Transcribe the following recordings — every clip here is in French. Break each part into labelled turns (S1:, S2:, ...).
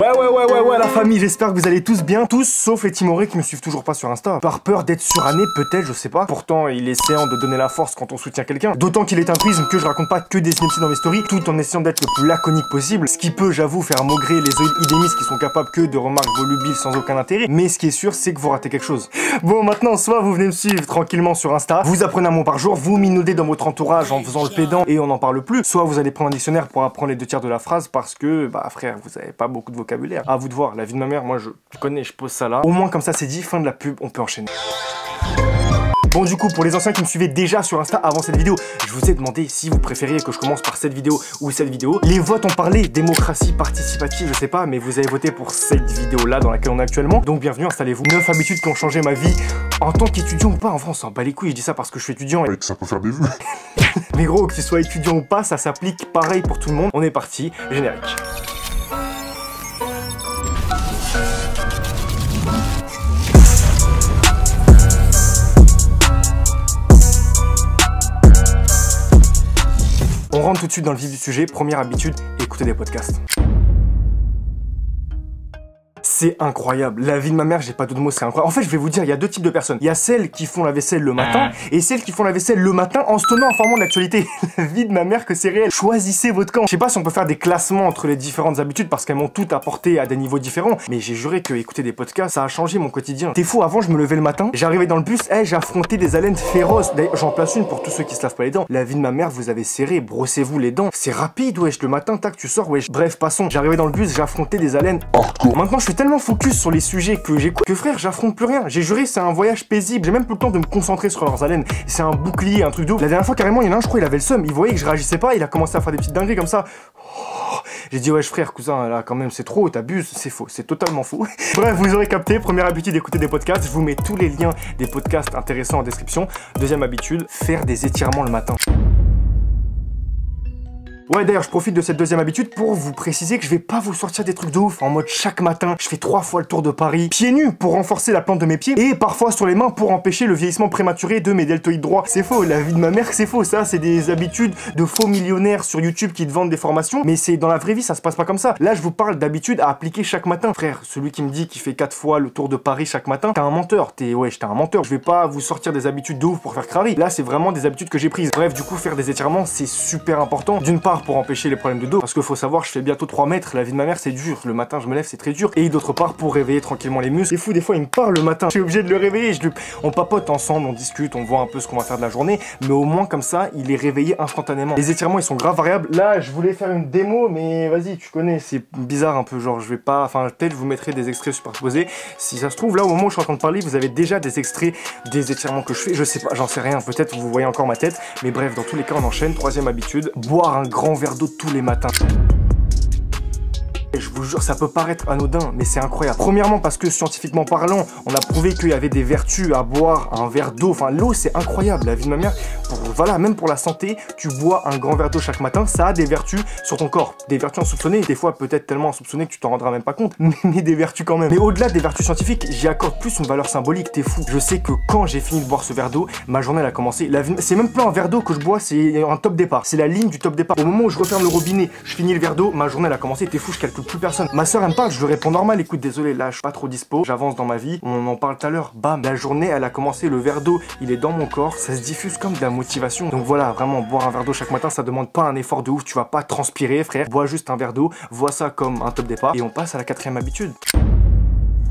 S1: Ouais, la famille, j'espère que vous allez tous bien. Tous, sauf les timorés qui me suivent toujours pas sur Insta. Par peur d'être suranné, peut-être, je sais pas. Pourtant, il est séant de donner la force quand on soutient quelqu'un. D'autant qu'il est un truisme que je raconte pas que des inepties dans mes stories, tout en essayant d'être le plus laconique possible. Ce qui peut, j'avoue, faire maugrer les idémistes qui sont capables que de remarques volubiles sans aucun intérêt. Mais ce qui est sûr, c'est que vous ratez quelque chose. Bon, maintenant, soit vous venez me suivre tranquillement sur Insta, vous apprenez un mot par jour, vous minaudez dans votre entourage en faisant le pédant et on n'en parle plus. Soit vous allez prendre un dictionnaire pour apprendre les 2/3 de la phrase parce que, bah frère, vous avez pas beaucoup de vocabulaire. À vous de voir, la vie de ma mère, moi je connais, je pose ça là. Au moins comme ça c'est dit, fin de la pub, on peut enchaîner. Bon du coup, pour les anciens qui me suivaient déjà sur Insta avant cette vidéo, je vous ai demandé si vous préfériez que je commence par cette vidéo ou cette vidéo. Les votes ont parlé, démocratie participative, je sais pas, mais vous avez voté pour cette vidéo là dans laquelle on est actuellement. Donc bienvenue, installez-vous. 9 habitudes qui ont changé ma vie en tant qu'étudiant ou pas. En France, on s'en bat les couilles, je dis ça parce que je suis étudiant.
S2: Et que ça peut faire des vues.
S1: Mais gros, que tu sois étudiant ou pas, ça s'applique pareil pour tout le monde. On est parti, générique. On rentre tout de suite dans le vif du sujet. Première habitude, écouter des podcasts. C'est incroyable. La vie de ma mère, j'ai pas d'autres mots, c'est incroyable. En fait, je vais vous dire, il y a deux types de personnes. Il y a celles qui font la vaisselle le matin et celles qui font la vaisselle le matin en se tenant informant de l'actualité. La vie de ma mère, que c'est réel. Choisissez votre camp. Je sais pas si on peut faire des classements entre les différentes habitudes parce qu'elles m'ont toutes apporté à des niveaux différents, mais j'ai juré que écouter des podcasts, ça a changé mon quotidien. T'es fou, avant je me levais le matin, j'arrivais dans le bus, j'affrontais des haleines féroces. D'ailleurs, j'en place une pour tous ceux qui se lavent pas les dents. La vie de ma mère, vous avez serré, brossez-vous les dents. C'est rapide, wesh, le matin, tac, tu sors, wesh. Bref, passons. J'arrivais dans le bus, j'affrontais des haleines hardcore. Maintenant, je suis tellement focus sur les sujets que j'écoute que frère, j'affronte plus rien. J'ai juré, c'est un voyage paisible. J'ai même plus le temps de me concentrer sur leurs haleines. C'est un bouclier, un truc d'eau. La dernière fois, carrément, il y en a un, je crois, il avait le seum. Il voyait que je réagissais pas, il a commencé à faire des petites dingueries comme ça. J'ai dit wesh frère, cousin, là quand même c'est trop, t'abuses, c'est faux, c'est totalement faux. Bref, vous aurez capté, première habitude d'écouter des podcasts, je vous mets tous les liens des podcasts intéressants en description. Deuxième habitude, faire des étirements le matin. Ouais, d'ailleurs, je profite de cette deuxième habitude pour vous préciser que je vais pas vous sortir des trucs de ouf en mode chaque matin, je fais 3 fois le tour de Paris, pieds nus pour renforcer la plante de mes pieds et parfois sur les mains pour empêcher le vieillissement prématuré de mes deltoïdes droits. C'est faux, la vie de ma mère, c'est faux. Ça, c'est des habitudes de faux millionnaires sur YouTube qui te vendent des formations, mais c'est dans la vraie vie, ça se passe pas comme ça. Là, je vous parle d'habitudes à appliquer chaque matin. Frère, celui qui me dit qu'il fait 4 fois le tour de Paris chaque matin, t'es un menteur. T'es un menteur. Je vais pas vous sortir des habitudes de ouf pour faire crari. Là, c'est vraiment des habitudes que j'ai prises. Bref, du coup, faire des étirements, c'est super important. D'une part, pour empêcher les problèmes de dos, parce qu'il faut savoir, je fais bientôt 3 mètres, la vie de ma mère c'est dur, le matin je me lève c'est très dur, et d'autre part pour réveiller tranquillement les muscles. C'est fou, des fois il me parle le matin, je suis obligé de le réveiller, on papote ensemble, on discute, on voit un peu ce qu'on va faire de la journée, mais au moins comme ça il est réveillé instantanément. Les étirements ils sont grave variables. Là je voulais faire une démo, mais vas-y tu connais, c'est bizarre un peu, genre je vais pas, enfin peut-être je vous mettrai des extraits superposés, si ça se trouve là au moment où je suis en train de parler vous avez déjà des extraits des étirements que je fais, je sais pas, j'en sais rien, peut-être vous voyez encore ma tête, mais bref dans tous les cas on enchaîne. Troisième habitude, boire un grand verre d'eau tous les matins. Et je vous jure, ça peut paraître anodin, mais c'est incroyable. Premièrement, parce que scientifiquement parlant, on a prouvé qu'il y avait des vertus à boire un verre d'eau. Enfin, l'eau, c'est incroyable. La vie de ma mère, voilà, même pour la santé, tu bois un grand verre d'eau chaque matin, ça a des vertus sur ton corps. Des vertus insoupçonnées, des fois peut-être tellement insoupçonnées que tu t'en rendras même pas compte, mais des vertus quand même. Mais au-delà des vertus scientifiques, j'y accorde plus une valeur symbolique, t'es fou. Je sais que quand j'ai fini de boire ce verre d'eau, ma journée elle a commencé. C'est même pas un verre d'eau que je bois, c'est un top départ. C'est la ligne du top départ. Au moment où je referme le robinet, je finis le verre d'eau, ma journée elle a commencé, t'es fou, je calcule plus personne. Ma soeur elle me parle, je lui réponds normal, écoute désolé là je suis pas trop dispo, j'avance dans ma vie, on en parle tout à l'heure, bam, la journée elle a commencé, le verre d'eau il est dans mon corps, ça se diffuse comme de la motivation. Donc voilà, vraiment boire un verre d'eau chaque matin ça demande pas un effort de ouf, tu vas pas transpirer frère, bois juste un verre d'eau, vois ça comme un top départ et on passe à la quatrième habitude.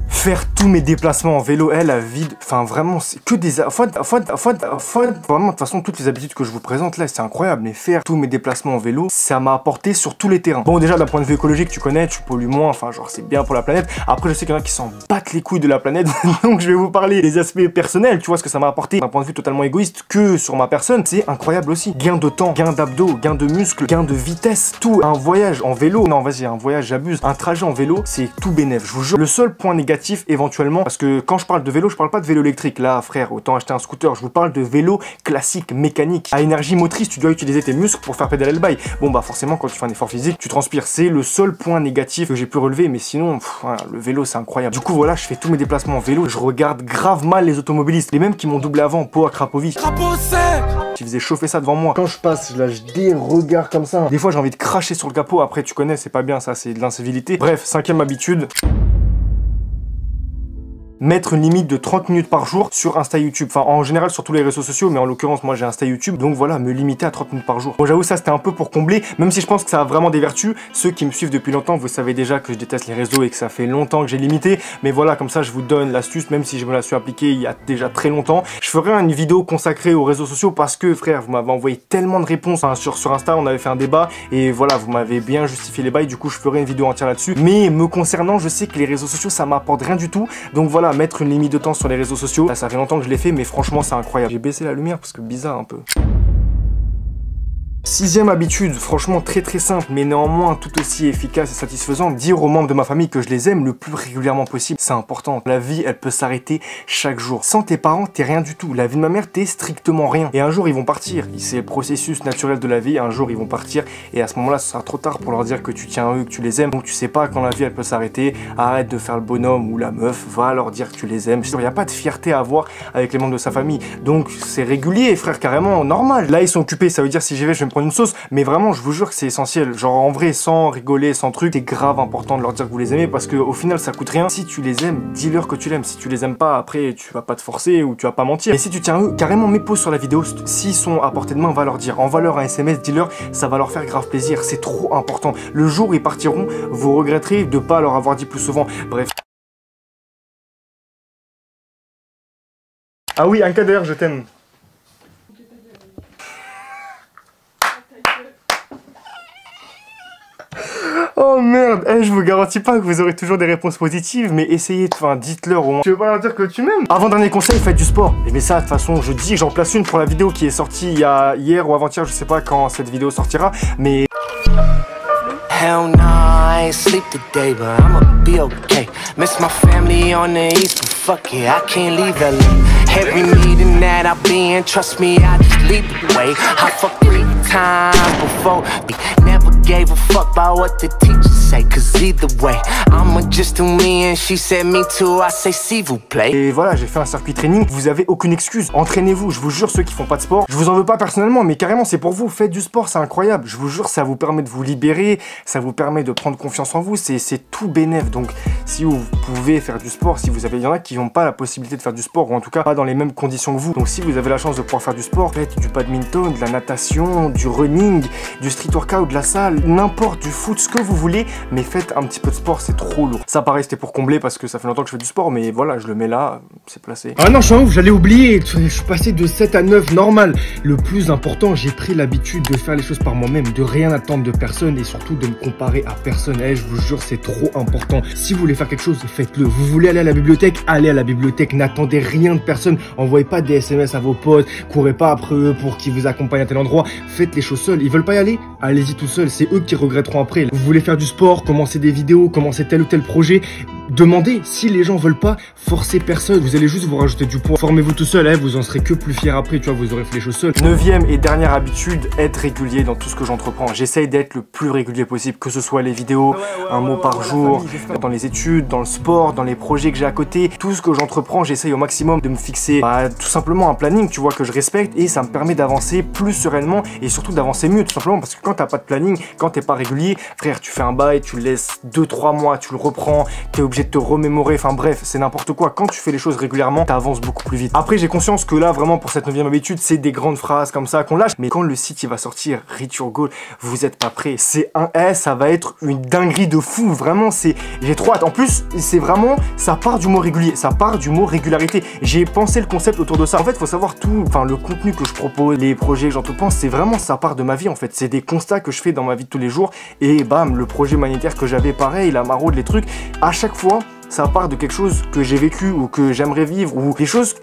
S1: Faire tous mes déplacements en vélo, la vie, enfin vraiment, c'est que des... Vraiment, de toute façon, toutes les habitudes que je vous présente là, c'est incroyable, mais faire tous mes déplacements en vélo, ça m'a apporté sur tous les terrains. Bon, déjà, d'un point de vue écologique, tu connais, tu pollues moins, enfin, genre, c'est bien pour la planète. Après, je sais qu'il y en a qui s'en battent les couilles de la planète, donc je vais vous parler des aspects personnels, tu vois, ce que ça m'a apporté d'un point de vue totalement égoïste que sur ma personne, c'est incroyable aussi. Gain de temps, gain d'abdos, gain de muscles, gain de vitesse, tout. Un voyage en vélo, non, vas-y, un voyage, j'abuse. Un trajet en vélo, c'est tout bénef, je vous jure. Le seul point négatif, éventuellement, parce que quand je parle de vélo, je parle pas de vélo électrique. Là, frère, autant acheter un scooter. Je vous parle de vélo classique, mécanique. À énergie motrice, tu dois utiliser tes muscles pour faire pédaler le bail. Bon, bah forcément, quand tu fais un effort physique, tu transpires. C'est le seul point négatif que j'ai pu relever, mais sinon, voilà, le vélo, c'est incroyable. Du coup, voilà, je fais tous mes déplacements en vélo. Je regarde grave mal les automobilistes. Les mêmes qui m'ont doublé avant, Poa Krapovic. qui faisait chauffer ça devant moi. Quand je passe, je lâche des regards comme ça. Des fois, j'ai envie de cracher sur le capot. Après, tu connais, c'est pas bien, ça, c'est de l'incivilité. Bref, 5e habitude. Mettre une limite de 30 minutes par jour sur Insta YouTube. Enfin, en général, sur tous les réseaux sociaux, mais en l'occurrence, moi, j'ai Insta YouTube. Donc voilà, me limiter à 30 minutes par jour. Bon, j'avoue, ça, c'était un peu pour combler, même si je pense que ça a vraiment des vertus. Ceux qui me suivent depuis longtemps, vous savez déjà que je déteste les réseaux et que ça fait longtemps que j'ai limité. Mais voilà, comme ça, je vous donne l'astuce, même si je me la suis appliquée il y a déjà très longtemps. Je ferai une vidéo consacrée aux réseaux sociaux parce que, frère, vous m'avez envoyé tellement de réponses. Hein, sur Insta, on avait fait un débat et voilà, vous m'avez bien justifié les bails. Du coup, je ferai une vidéo entière là-dessus. Mais me concernant, je sais que les réseaux sociaux, ça m'apporte rien du tout. Donc voilà, mettre une limite de temps sur les réseaux sociaux, là, ça fait longtemps que je l'ai fait, mais franchement, c'est incroyable. J'ai baissé la lumière parce que bizarre un peu. 6e habitude, franchement très simple, mais néanmoins tout aussi efficace et satisfaisant, dire aux membres de ma famille que je les aime le plus régulièrement possible. C'est important. La vie, elle peut s'arrêter chaque jour. Sans tes parents, t'es rien du tout. La vie de ma mère, t'es strictement rien. Et un jour, ils vont partir. C'est le processus naturel de la vie. Un jour, ils vont partir. Et à ce moment-là, ce sera trop tard pour leur dire que tu tiens à eux, que tu les aimes. Donc tu sais pas quand la vie, elle peut s'arrêter. Arrête de faire le bonhomme ou la meuf. Va leur dire que tu les aimes. Il n'y a pas de fierté à avoir avec les membres de sa famille. Donc c'est régulier, frère, carrément, normal. Là, ils sont occupés. Ça veut dire si j'y vais, je vais me prendre une sauce, mais vraiment je vous jure que c'est essentiel, genre en vrai sans rigoler, sans truc, c'est grave important de leur dire que vous les aimez parce que au final ça coûte rien. Si tu les aimes, dis-leur que tu l'aimes. Si tu les aimes pas, après tu vas pas te forcer ou tu vas pas mentir. Et si tu tiens à eux, carrément mets pause sur la vidéo, s'ils sont à portée de main, va leur dire, envoie-leur un SMS, dis-leur, ça va leur faire grave plaisir, c'est trop important. Le jour où ils partiront, vous regretterez de pas leur avoir dit plus souvent. Bref. Ah oui, un Kader, je t'aime. Oh merde, je vous garantis pas que vous aurez toujours des réponses positives, mais essayez, enfin dites-leur au moins. Tu veux pas leur dire que tu m'aimes? Avant-dernier conseil, faites du sport. Mais ça, de toute façon, je dis, j'en place une pour la vidéo qui est sortie il y a hier ou avant-hier, je sais pas quand cette vidéo sortira, mais...
S2: Hell nah, I ain't sleep today, but I'ma be okay. Miss my family on the east, but fuck it, I can't leave LA. Every meeting that I be in, trust me, I just lead the way. I fucked 3 times before, never gave a fuck about what the teachers say, cause either way, I'ma just do me and she said me too, I say s'il vous plaît.
S1: Et voilà, j'ai fait un circuit training, vous avez aucune excuse, entraînez-vous, je vous jure, ceux qui font pas de sport, je vous en veux pas personnellement, mais carrément c'est pour vous, faites du sport, c'est incroyable, je vous jure, ça vous permet de vous libérer, ça vous permet de prendre confiance en vous, c'est tout bénef. Donc si vous pouvez faire du sport, si vous avez, il y en a qui n'ont pas la possibilité de faire du sport, ou en tout cas pas dans les mêmes conditions que vous, donc si vous avez la chance de pouvoir faire du sport, faites du badminton, de la natation, du running, du street workout, de la salle, n'importe, du foot, ce que vous voulez, mais faites un petit peu de sport, c'est trop lourd. Ça pareil, c'était pour combler parce que ça fait longtemps que je fais du sport, mais voilà, je le mets là, c'est placé. Ah non, je suis un ouf, j'allais oublier, je suis passé de 7 à 9, normal. Le plus important, j'ai pris l'habitude de faire les choses par moi-même, de rien attendre de personne et surtout de me comparer à personne. Je vous jure, c'est trop important. Si vous voulez faire quelque chose, faites-le. Vous voulez aller à la bibliothèque, allez à la bibliothèque, n'attendez rien de personne, envoyez pas des SMS à vos potes, courez pas après eux pour qu'ils vous accompagnent à tel endroit, faites les choses seuls. Ils veulent pas y aller, allez-y tout seul, c'est eux qui regretteront après. Vous voulez faire du sport, commencer des vidéos, commencer tel ou tel projet, demandez. Si les gens veulent pas, forcez personne, vous allez juste vous rajouter du poids. Formez-vous tout seul, vous en serez que plus fier après, tu vois, vous aurez fait les choses seuls. 9e et dernière habitude, être régulier dans tout ce que j'entreprends. J'essaye d'être le plus régulier possible, que ce soit les vidéos, un mot par jour, dans les études, dans le sport, dans les projets que j'ai à côté, tout ce que j'entreprends, j'essaye au maximum de me fixer tout simplement un planning, tu vois, que je respecte, et ça me permet d'avancer plus sereinement et surtout d'avancer mieux, tout simplement parce que quand t'as pas de planning, quand t'es pas régulier, frère, tu fais un bail, tu le laisses 2-3 mois, tu le reprends, t'es obligé de te remémorer, enfin bref, c'est n'importe quoi. Quand tu fais les choses régulièrement, t'avances beaucoup plus vite. Après, j'ai conscience que là, vraiment, pour cette 9e habitude, c'est des grandes phrases comme ça qu'on lâche, mais quand le site il va sortir, Reach Your Goal, vous êtes pas prêts, c'est ça va être une dinguerie de fou, vraiment, j'ai trop hâte. En plus, c'est vraiment, ça part du mot régulier, ça part du mot régularité. J'ai pensé le concept autour de ça. En fait, faut savoir tout, enfin, le contenu que je propose, les projets que j'entreprends, c'est vraiment, ça part de ma vie, en fait. C'est des constats que je fais dans ma vie de tous les jours, et bam, le projet humanitaire que j'avais, pareil, la maraude, les trucs, à chaque fois, ça part de quelque chose que j'ai vécu ou que j'aimerais vivre ou des choses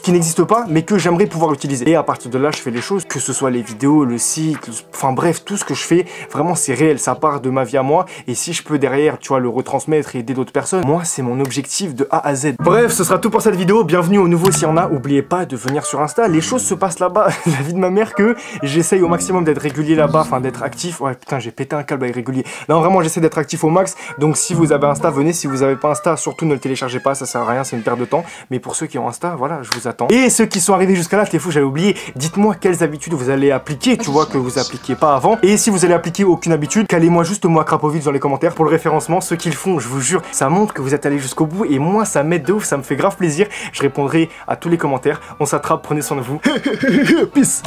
S1: qui n'existent pas mais que j'aimerais pouvoir utiliser. Et à partir de là, je fais les choses, que ce soit les vidéos, le site, enfin bref, tout ce que je fais, vraiment c'est réel, ça part de ma vie à moi. Et si je peux derrière, tu vois, le retransmettre et aider d'autres personnes, moi c'est mon objectif de A à Z. Bref, ce sera tout pour cette vidéo. Bienvenue aux nouveaux s'il y en a. N'oubliez pas de venir sur Insta, les choses se passent là-bas. La vie de ma mère que j'essaye au maximum d'être régulier là-bas, enfin d'être actif. Ouais putain, j'ai pété un câble avec régulier. Non, vraiment j'essaie d'être actif au max. Donc si vous avez Insta, venez. Si vous avez pas Insta, surtout ne le téléchargez pas, ça sert à rien, c'est une perte de temps. Mais pour ceux qui ont Insta, voilà, je vous attends. Et ceux qui sont arrivés jusqu'à là, t'es fou, j'avais oublié, dites-moi quelles habitudes vous allez appliquer, tu vois, que vous appliquiez pas avant. Et si vous allez appliquer aucune habitude, calez-moi juste moi Krapovic dans les commentaires pour le référencement. Ceux qui le font, je vous jure, ça montre que vous êtes allés jusqu'au bout et moi ça m'aide de ouf, ça me fait grave plaisir. Je répondrai à tous les commentaires. On s'attrape, prenez soin de vous. Peace.